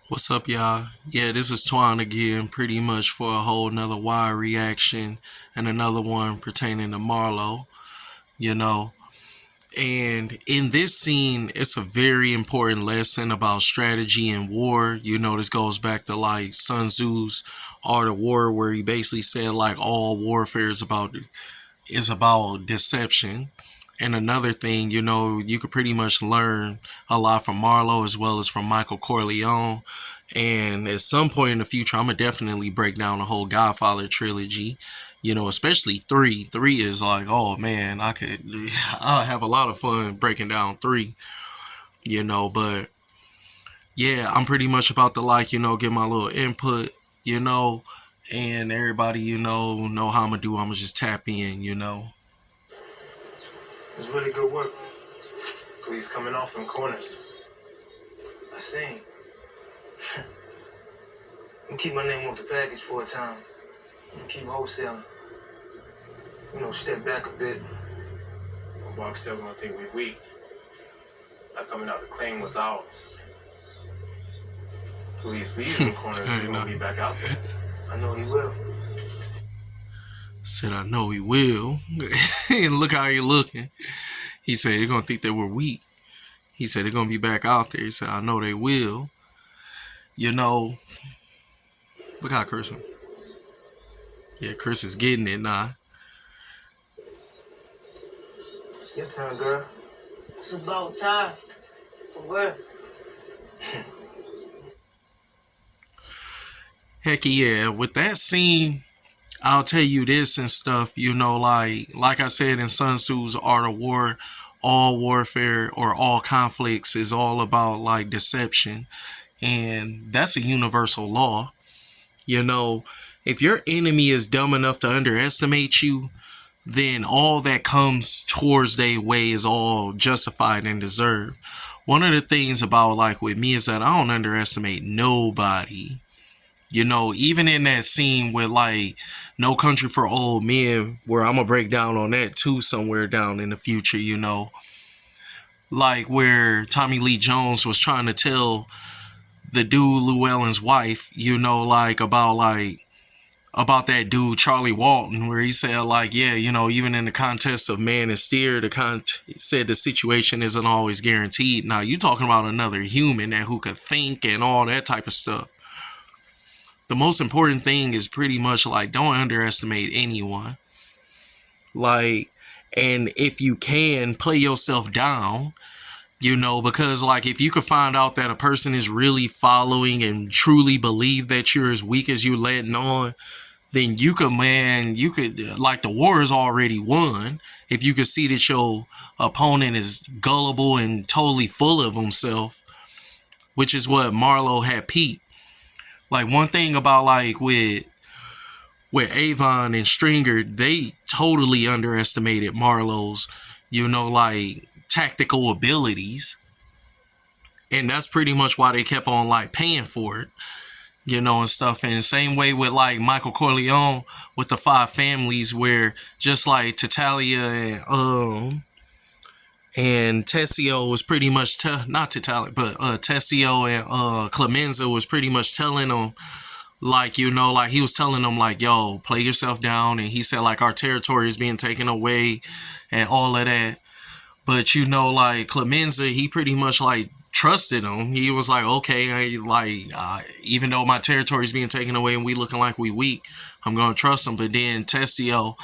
What's up, y'all? Yeah, this is Twan again, pretty much for a whole nother wide reaction and another one pertaining to Marlo, you know. And in this scene, it's a very important lesson about strategy and war. This goes back to like Sun Tzu's Art of War, where he basically said like all warfare is about deception. And another thing, you could pretty much learn a lot from Marlo as well as from Michael Corleone. And at some point in the future, I'm gonna definitely break down the whole Godfather trilogy. Especially three. Three is like, oh man, I'll have a lot of fun breaking down three. But yeah, I'm pretty much about to get my little input. You know, and everybody, know how I'm gonna do. I'm gonna just tap in. It's really good work. Police coming off from corners. I seen. I'm keep my name off the package for a time. I'm keep wholesaling. Step back a bit. Bob still gonna think we weak. Not coming out the claim was ours. Police leave from corners, he's gonna be back out there. I know he will. Said I know he will. And look how he looking. He said they're gonna think that we're weak. He said they're gonna be back out there. He said I know they will. You know, look how Chris. Yeah, Chris is getting it now. Your turn, girl. It's about time. For what? Heck yeah, with that scene, I'll tell you this and stuff. Like I said in Sun Tzu's Art of War, all warfare or all conflicts is all about like deception, and that's a universal law. You know, if your enemy is dumb enough to underestimate you, then all that comes towards their way is all justified and deserved. One of the things about like with me is that I don't underestimate nobody. Even in that scene with like No Country for Old Men, where I'm gonna break down on that too somewhere down in the future, like where Tommy Lee Jones was trying to tell the dude Llewellyn's wife, about that dude Charlie Walton, where he said like, yeah, even in the contest of man and steer, said the situation isn't always guaranteed. Now you talking about another human that who could think and all that type of stuff. The most important thing is pretty much like don't underestimate anyone. Like, and if you can play yourself down, because like if you could find out that a person is really following and truly believe that you're as weak as you're letting on, then you could like the war is already won. If you could see that your opponent is gullible and totally full of himself, which is what Marlo had peeped. Like one thing about like with Avon and Stringer, they totally underestimated Marlo's, like tactical abilities. And that's pretty much why they kept on like paying for it, and stuff. And same way with like Michael Corleone with the Five Families, where just like Tatalia and Tessio was pretty much not Tatalia, but Tessio and Clemenza was pretty much telling them like, like he was telling them like, yo, play yourself down. And he said like our territory is being taken away and all of that. But like Clemenza, he pretty much like trusted him. He was like, okay, even though my territory is being taken away and we looking like we weak, I'm gonna trust him. But then Tessio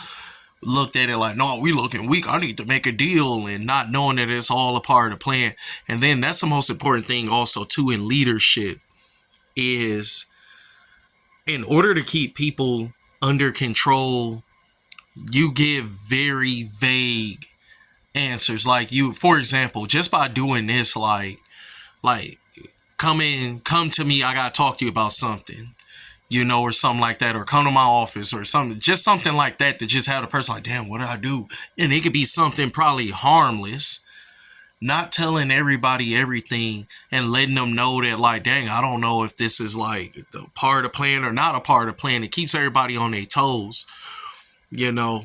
looked at it like, no, we looking weak. I need to make a deal, and not knowing that it's all a part of the plan. And then that's the most important thing also too in leadership is in order to keep people under control, you give very vague answers. Like you, for example, just by doing this, like come to me, I gotta talk to you about something, or something like that, or come to my office or something, just something like that, to just have the person like, damn, what did I do? And it could be something probably harmless, not telling everybody everything and letting them know that like, dang, I don't know if this is like the part of the plan or not a part of the plan. It keeps everybody on their toes, and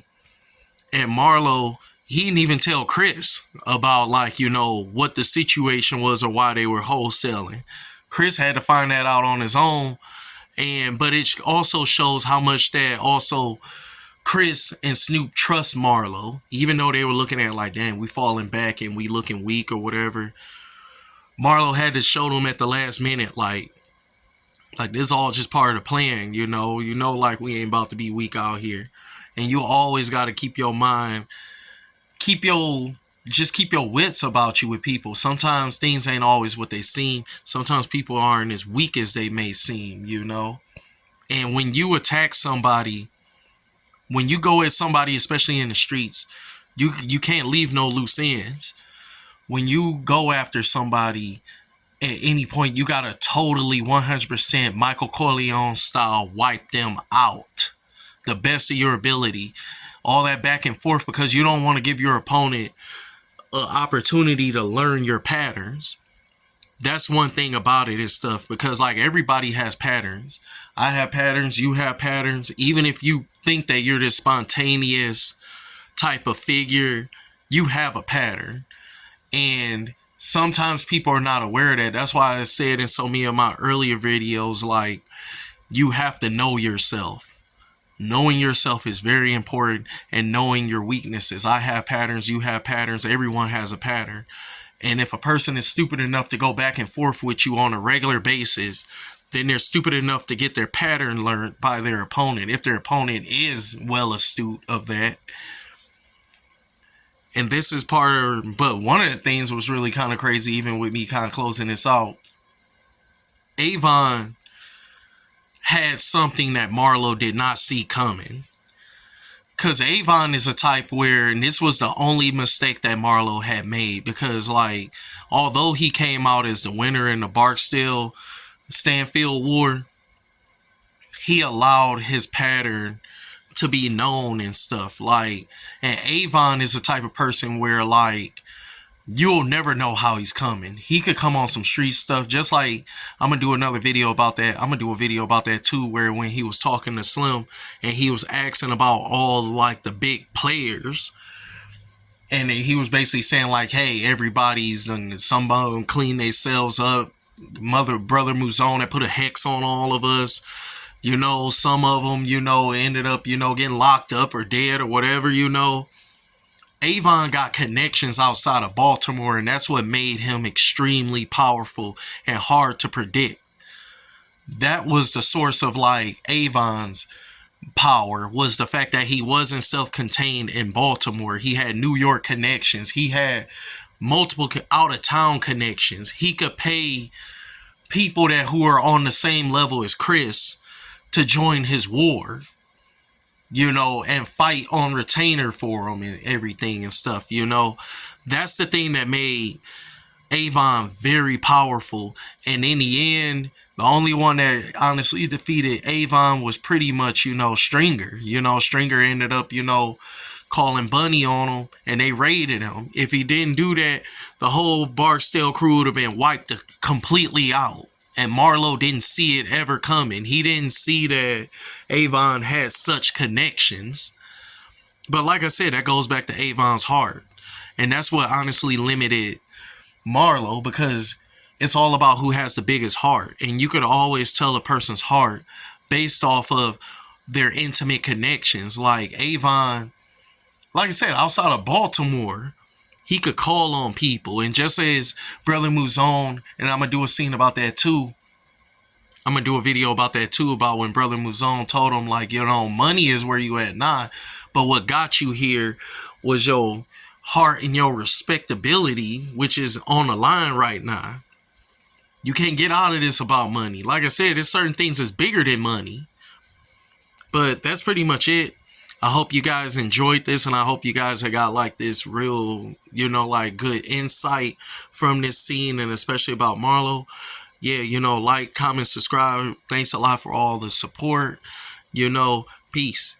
Marlo, he didn't even tell Chris about like, what the situation was or why they were wholesaling. Chris had to find that out on his own. But it also shows how much that also Chris and Snoop trust Marlo, even though they were looking at it like, damn, we falling back and we looking weak or whatever. Marlo had to show them at the last minute, like this is all just part of the plan, like we ain't about to be weak out here. And you always got to keep your mind, keep your wits about you with people. Sometimes things ain't always what they seem. Sometimes people aren't as weak as they may seem, And when you attack somebody, when you go at somebody, especially in the streets, you can't leave no loose ends. When you go after somebody at any point, you gotta totally 100% Michael Corleone style wipe them out, the best of your ability. All that back and forth, because you don't want to give your opponent an opportunity to learn your patterns. That's one thing about it is stuff, because like everybody has patterns. I have patterns, you have patterns. Even if you think that you're this spontaneous type of figure, you have a pattern. And sometimes people are not aware of that. That's why I said in so many of my earlier videos, like, you have to know yourself. Knowing yourself is very important, and knowing your weaknesses. I have patterns, you have patterns, everyone has a pattern. And if a person is stupid enough to go back and forth with you on a regular basis, then they're stupid enough to get their pattern learned by their opponent, if their opponent is well astute of that. And this is but one of the things was really kind of crazy, even with me kind of closing this out. Avon had something that Marlo did not see coming. Because Avon is a type where, and this was the only mistake that Marlo had made, because like, although he came out as the winner in the Barksdale Stanfield War, he allowed his pattern to be known and stuff. Like, and Avon is a type of person where like, you'll never know how he's coming. He could come on some street stuff, just like I'm gonna do another video about that. I'm gonna do a video about that too, where when he was talking to Slim and he was asking about all like the big players, and he was basically saying like, hey, everybody's done, some of them clean themselves up. Brother Muzone that put a hex on all of us. Some of them, ended up, getting locked up or dead or whatever, Avon got connections outside of Baltimore, and that's what made him extremely powerful and hard to predict. That was the source of like Avon's power, was the fact that he wasn't self-contained in Baltimore. He had New York connections. He had multiple out-of-town connections. He could pay people who are on the same level as Chris to join his war. And fight on retainer for him and everything and stuff, That's the thing that made Avon very powerful. And in the end, the only one that honestly defeated Avon was pretty much, Stringer. Stringer ended up, calling Bunny on him, and they raided him. If he didn't do that, the whole Barksdale crew would have been wiped completely out. And Marlo didn't see it ever coming. He didn't see that Avon had such connections. But like I said, that goes back to Avon's heart. And that's what honestly limited Marlo, because it's all about who has the biggest heart. And you could always tell a person's heart based off of their intimate connections. Like Avon, like I said, outside of Baltimore, he could call on people. And just as Brother Muzone, and I'm going to do a scene about that too. I'm going to do a video about that too, about when Brother Muzone told him like, money is where you at now. But what got you here was your heart and your respectability, which is on the line right now. You can't get out of this about money. Like I said, there's certain things that's bigger than money. But that's pretty much it. I hope you guys enjoyed this, and I hope you guys have got like this real, like good insight from this scene, and especially about Marlo. Yeah, like, comment, subscribe. Thanks a lot for all the support. Peace.